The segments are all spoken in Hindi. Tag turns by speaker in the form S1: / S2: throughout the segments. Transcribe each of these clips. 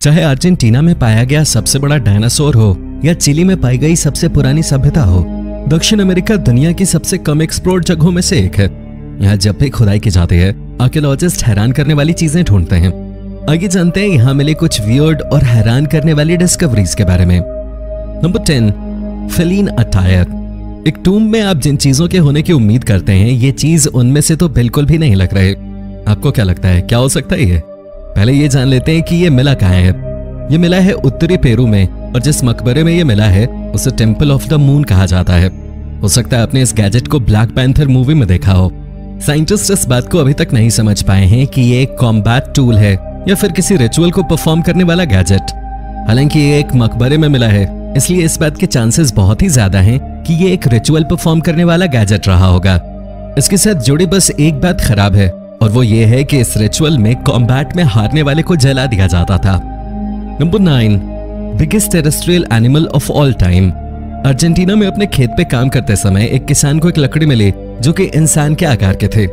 S1: चाहे अर्जेंटीना में पाया गया सबसे बड़ा डायनासोर हो या चिली में पाई गई सबसे पुरानी सभ्यता हो, दक्षिण अमेरिका दुनिया की सबसे कम एक्सप्लोर्ड जगहों में से एक है। यहाँ जब भी खुदाई की जाती है, आर्कियोलॉजिस्ट हैरान करने वाली चीजें ढूंढते हैं। आगे जानते हैं यहाँ मिले कुछ वियर्ड और हैरान करने वाली डिस्कवरीज के बारे में। Number 10, Phelan attire. एक टूम्ब में आप जिन चीजों के होने की उम्मीद करते हैं, ये चीज उनमें से तो बिल्कुल भी नहीं लग रहे। आपको क्या लगता है, क्या हो सकता है ये? पहले ये जान लेते हैं कि ये मिला कहाँ है। ये मिला है उत्तरी पेरू में, और जिस मकबरे में ये मिला है उसे टेम्पल ऑफ द मून कहा जाता है। हो सकता है आपने इस गैजेट को ब्लैक पैंथर मूवी में देखा हो। साइंटिस्ट इस बात को अभी तक नहीं समझ पाए हैं कि ये एक कॉम्बैट टूल है या फिर किसी रिचुअल को परफॉर्म करने वाला गैजेट। हालांकि ये एक मकबरे में मिला है, इसलिए इस बात के चांसेस बहुत ही ज्यादा हैं कि ये एक रिचुअल परफॉर्म करने वाला गैजेट रहा होगा। इसके साथ जुड़ी बस एक बात खराब है, और वो ये है कि इस रिचुअल में कॉम्बैट में हारने वाले को जला दिया जाता था। Number 9, biggest terrestrial animal of all time. Argentina में अपने खेत पे काम करते समय एक किसान को एक लकड़ी मिली जो कि इंसान के आकार के थे।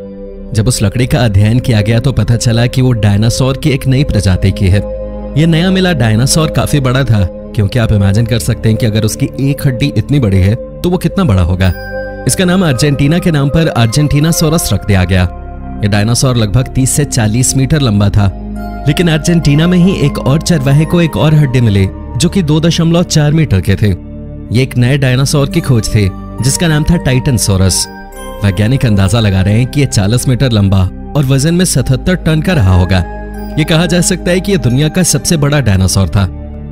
S1: जब उस लकड़ी का अध्ययन किया गया तो पता चला कि वो डायनासोर की एक नई प्रजाति की है। ये नया मिला डायनासोर काफी बड़ा था, क्योंकि आप इमेजिन कर सकते हैं कि अगर उसकी एक हड्डी इतनी बड़ी है तो वो कितना बड़ा होगा। इसका नाम अर्जेंटीना के नाम पर अर्जेंटीनासोरस रख दिया गया। ये डायनासोर लगभग 30 से 40 मीटर लंबा था। लेकिन अर्जेंटीना में ही एक और चरवाहे को एक और हड्डी मिली जो कि 2.4 मीटर के थे। ये एक नए डायनासोर की खोज थी जिसका नाम था टाइटनसोरस। वैज्ञानिक अंदाजा लगा रहे हैं कि ये 40 मीटर लंबा और वजन में 77 टन का रहा होगा। ये कहा जा सकता है कि यह दुनिया का सबसे बड़ा डायनासोर था।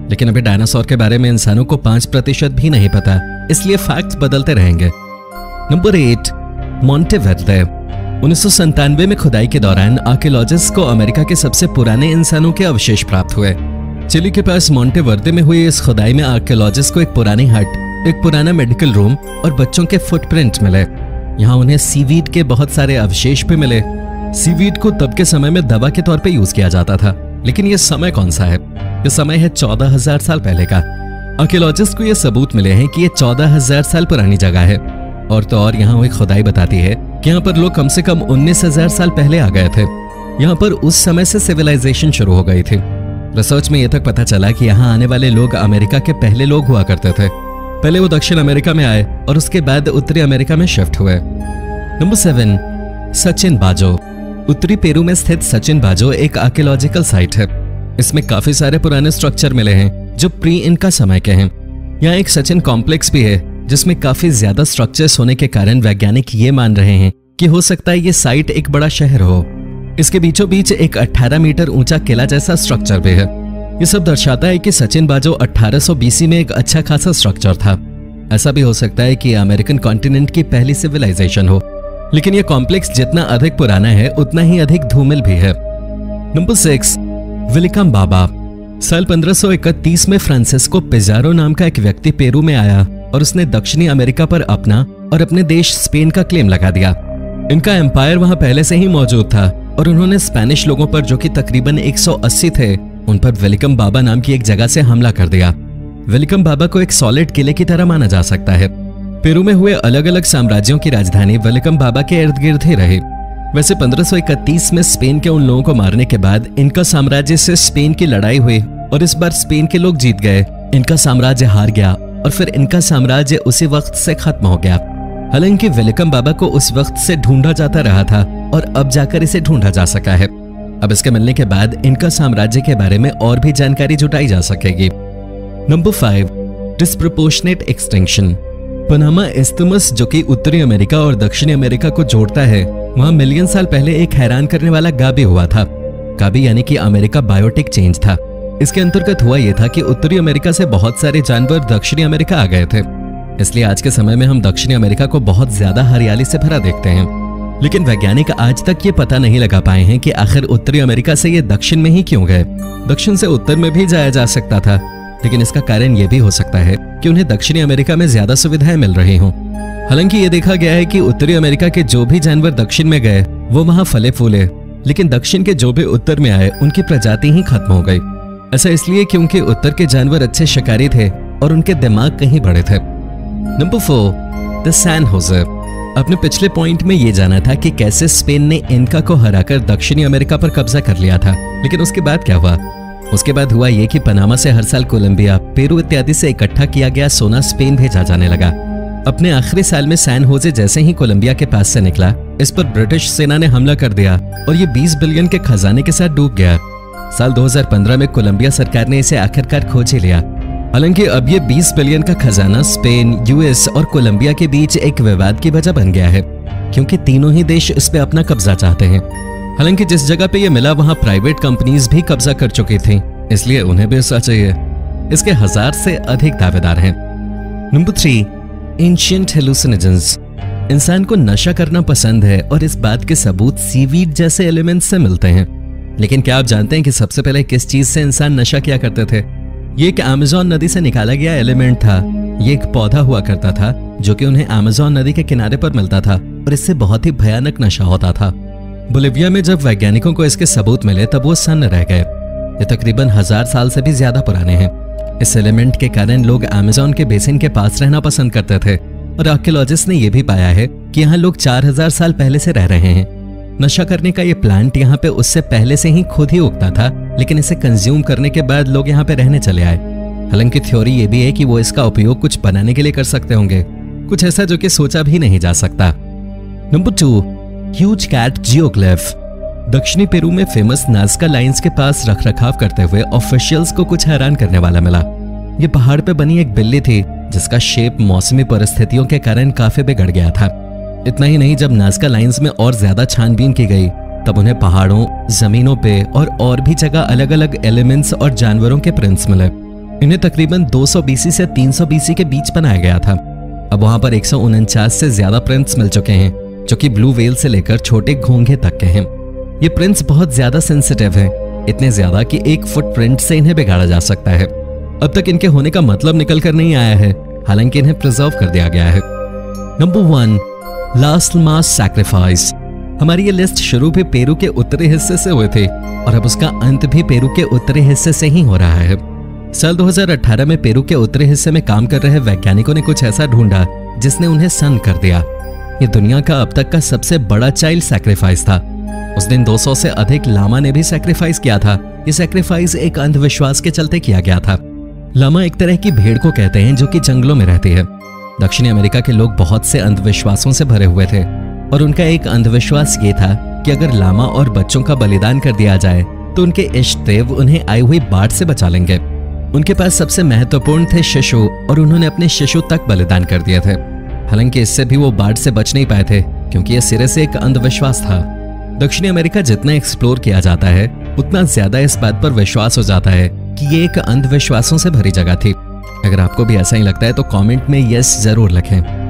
S1: लेकिन अभी डायनासोर के बारे में इंसानों को 5% भी नहीं पता, इसलिए फैक्ट्स बदलते रहेंगे। नंबर 8, मोंटेवेर्दे। 1997 में खुदाई के दौरान आर्कियोलॉजिस्ट को अमेरिका के सबसे पुराने इंसानों के अवशेष प्राप्त हुए। चिली के पास मोंटेवेर्दे में हुई इस खुदाई में आर्कियोलॉजिस्ट को एक पुरानी हट, एक पुराना मेडिकल रूम और बच्चों के फुटप्रिंट मिले। यहाँ उन्हें सीवीड के बहुत सारे अवशेष भी मिले। सीवीड को तब के समय में दवा के तौर पे यूज किया जाता था, लेकिन ये समय कौन सा है? ये समय है 14,000 साल पहले का। आर्कियोलॉजिस्ट को ये सबूत मिले हैं कि ये 14,000 साल पुरानी जगह है। और तो और यहाँ हुई खुदाई बताती है कि यहाँ पर लोग कम से कम 19,000 साल पहले आ गए थे। यहाँ पर उस समय से सिविलाइजेशन शुरू हो गई थी। रिसर्च में ये तक पता चला कि यहाँ आने वाले लोग अमेरिका के पहले लोग हुआ करते थे। पहले वो दक्षिण अमेरिका में आए और उसके बाद उत्तरी अमेरिका में शिफ्ट हुए। नंबर 7, सचिन बाजो। उत्तरी पेरू में स्थित सचिन बाजो एक आर्कियोलॉजिकल साइट है। इसमें काफी सारे पुराने स्ट्रक्चर मिले हैं जो प्री इनका समय के हैं। यहाँ एक सचिन कॉम्प्लेक्स भी है जिसमें काफी ज्यादा स्ट्रक्चर्स होने के कारण वैज्ञानिक ये मान रहे हैं कि हो सकता है ये साइट एक बड़ा शहर हो। इसके बीचों बीच एक 18 मीटर ऊंचा किला जैसा स्ट्रक्चर भी है। ये सब दर्शाता है कि सचिन बाजो 1800 BC में एक अच्छा खासा स्ट्रक्चर था। ऐसा भी हो सकता है कि अमेरिकन कॉन्टिनेंट की पहली सिविलाइजेशन हो। लेकिन यह कॉम्प्लेक्स जितना अधिक पुराना है उतना ही अधिक धूमिल भी है। नंबर 6, विलिकम बाबा। साल 1531 में फ्रांसिस्को पिजारो नाम का एक व्यक्ति पेरू में आया और उसने दक्षिणी अमेरिका पर अपना और अपने देश स्पेन का क्लेम लगा दिया। इनका एम्पायर वहां पहले से ही मौजूद था और उन्होंने स्पेनिश लोगों पर, जो कि तकरीबन 180 थे, उन पर वेलिकम बाबा नाम की एक जगह से हमला कर दिया। वेलिकम बाबा को एक सॉलिड किले की तरह माना जा सकता है। पेरू में हुए अलग अलग साम्राज्यों की राजधानी वेलिकम बाबा के इर्द गिर्द ही रही। वैसे 1531 में स्पेन के उन लोगों को मारने के बाद इनका साम्राज्य से स्पेन की लड़ाई हुई और इस बार स्पेन के लोग जीत गए। इनका साम्राज्य हार गया और फिर इनका साम्राज्य उसी वक्त से खत्म हो गया। हालांकि वेलिकम बाबा को उस वक्त से ढूंढा जाता रहा था और अब जाकर इसे ढूंढा जा सका है। अब इसके मिलने के बाद इनका साम्राज्य के बारे में और भी जानकारी जुटाई जा सकेगी। Number 5, disproportionate extinction. Panama isthmus, जो कि उत्तरी अमेरिका और दक्षिणी अमेरिका को जोड़ता है, वहां मिलियन साल पहले एक हैरान करने वाला गाबी हुआ था। गाबी यानी कि अमेरिका बायोटिक चेंज था। इसके अंतर्गत हुआ यह था कि उत्तरी अमेरिका से बहुत सारे जानवर दक्षिणी अमेरिका आ गए थे। इसलिए आज के समय में हम दक्षिणी अमेरिका को बहुत ज्यादा हरियाली से भरा देखते हैं। लेकिन वैज्ञानिक आज तक ये पता नहीं लगा पाए हैं कि आखिर उत्तरी अमेरिका से ये दक्षिण में ही क्यों गए। दक्षिण से उत्तर में भी जाया जा सकता था, लेकिन इसका कारण यह भी हो सकता है कि उन्हें दक्षिणी अमेरिका में ज्यादा सुविधाएं मिल रही हों। हालांकि ये देखा गया है कि उत्तरी अमेरिका के जो भी जानवर दक्षिण में गए वो वहां फले फूले, लेकिन दक्षिण के जो भी उत्तर में आए उनकी प्रजाति ही खत्म हो गई। ऐसा इसलिए क्योंकि उत्तर के जानवर अच्छे शिकारी थे और उनके दिमाग कहीं बड़े थे। Number 4, the San Jose. अपने पिछले पॉइंट में ये जाना था कि कैसे स्पेन ने इनका को हराकर दक्षिणी अमेरिका पर कब्जा कर लिया था, लेकिन उसके बाद क्या हुआ? उसके बाद हुआ ये कि पनामा से हर साल कोलंबिया, पेरू इत्यादि से इकट्ठा किया गया सोना स्पेन भेजा जाने लगा। अपने आखिरी साल में सैन होजे जैसे ही कोलंबिया के पास से निकला, इस पर ब्रिटिश सेना ने हमला कर दिया और ये 20 बिलियन के खजाने के साथ डूब गया। साल 2015 में कोलंबिया सरकार ने इसे आखिरकार खोज ही लिया। हालांकि अब ये 20 बिलियन का खजाना स्पेन, यूएस और कोलंबिया के बीच एक विवाद की वजह बन गया है, क्योंकि तीनों ही देश इस पे अपना कब्जा चाहते हैं। हालांकि जिस जगह पे ये मिला वहां प्राइवेट कंपनीज भी कब्जा कर चुकी थी, इसलिए उन्हें भी हिस्सा चाहिए। इसके 1000 से अधिक दावेदार हैं। Number 3, ancient hallucinogens. इंसान को नशा करना पसंद है और इस बात के सबूत सीवीड जैसे एलिमेंट्स से मिलते हैं। लेकिन क्या आप जानते हैं कि सबसे पहले किस चीज से इंसान नशा किया करते थे? ये एक अमेज़न नदी से निकाला गया एलिमेंट था। ये एक पौधा हुआ करता था जो कि उन्हें अमेज़न नदी के किनारे पर मिलता था और इससे बहुत ही भयानक नशा होता था। बोलिविया में जब वैज्ञानिकों को इसके सबूत मिले तब वो सन्न रह गए। ये तकरीबन 1000 साल से भी ज्यादा पुराने हैं। इस एलिमेंट के कारण लोग अमेज़न के बेसिन के पास रहना पसंद करते थे और आर्कियोलॉजिस्ट ने यह भी पाया है कि यहाँ लोग 4000 साल पहले से रह रहे हैं। नशा करने का ये प्लांट यहाँ पे उससे पहले से ही खुद ही उगता था, लेकिन इसे कंज्यूम करने के बाद लोग यहाँ पे रहने चले आए। हालांकि थ्योरी ये भी है कि वो इसका उपयोग कुछ बनाने के लिए कर सकते होंगे, कुछ ऐसा जो कि सोचा भी नहीं जा सकता। Number 2, huge cat geoglyph. दक्षिणी पेरू में फेमस नाज़का लाइंस के पास रखरखाव करते हुए ऑफिशियल्स को कुछ हैरान करने वाला मिला। ये पहाड़ पे बनी एक बिल्ली थी जिसका शेप मौसमी परिस्थितियों के कारण काफी बिगड़ गया था। इतना ही नहीं, जब नाज़का लाइंस में और ज्यादा छानबीन की गई तब उन्हें पहाड़ों, जमीनों पे और भी जगह अलग अलग एलिमेंट्स और जानवरों के प्रिंट्स मिले। इन्हें तकरीबन 200 बीसी से 300 बीसी के बीच बनाया गया था। अब वहां पर 149 से ज्यादा प्रिंट्स मिल चुके हैं जो कि ब्लू व्हेल से लेकर छोटे घोंघे तक के हैं। ये प्रिंट्स बहुत ज्यादा सेंसिटिव हैं, इतने ज्यादा कि एक फुटप्रिंट से इन्हें बिगाड़ा जा सकता है। अब तक इनके होने का मतलब निकल कर नहीं आया है, हालांकि इन्हें प्रिजर्व कर दिया गया है। नंबर 1, लास्ट मास सैक्रिफाइस। हमारी ये लिस्ट शुरू भी पेरू के उत्तरी हिस्से से हुए थे और अब उसका अंत भी पेरू के उत्तरी हिस्से से ही हो रहा है। साल 2018 में पेरू के उत्तरी हिस्से में काम कर रहे वैज्ञानिकों ने कुछ ऐसा ढूंढा जिसने उन्हें सन्न कर दिया। ये दुनिया का अब तक का सबसे बड़ा चाइल्ड सैक्रिफाइस था। उस दिन 200 से अधिक लामा ने भी सैक्रिफाइस किया था। ये सैक्रिफाइस एक अंधविश्वास के चलते किया गया था। लामा एक तरह की भेड़ को कहते हैं जो कि जंगलों में रहती है। दक्षिणी अमेरिका के लोग बहुत से अंधविश्वासों से भरे हुए थे और उनका एक अंधविश्वास ये था कि अगर लामा और बच्चों का बलिदान कर दिया जाए तो उनके इष्ट देव उन्हें आई हुई बाढ़ से बचा लेंगे। उनके पास सबसे महत्वपूर्ण थे शिशु और उन्होंने अपने शिशु तक बलिदान कर दिए थे। हालांकि इससे भी वो बाढ़ से बच नहीं पाए थे क्योंकि यह सिरे से एक अंधविश्वास था। दक्षिणी अमेरिका जितना एक्सप्लोर किया जाता है उतना ज्यादा इस बात पर विश्वास हो जाता है कि ये एक अंधविश्वासों से भरी जगह थी। अगर आपको भी ऐसा ही लगता है तो कमेंट में यस जरूर लिखें।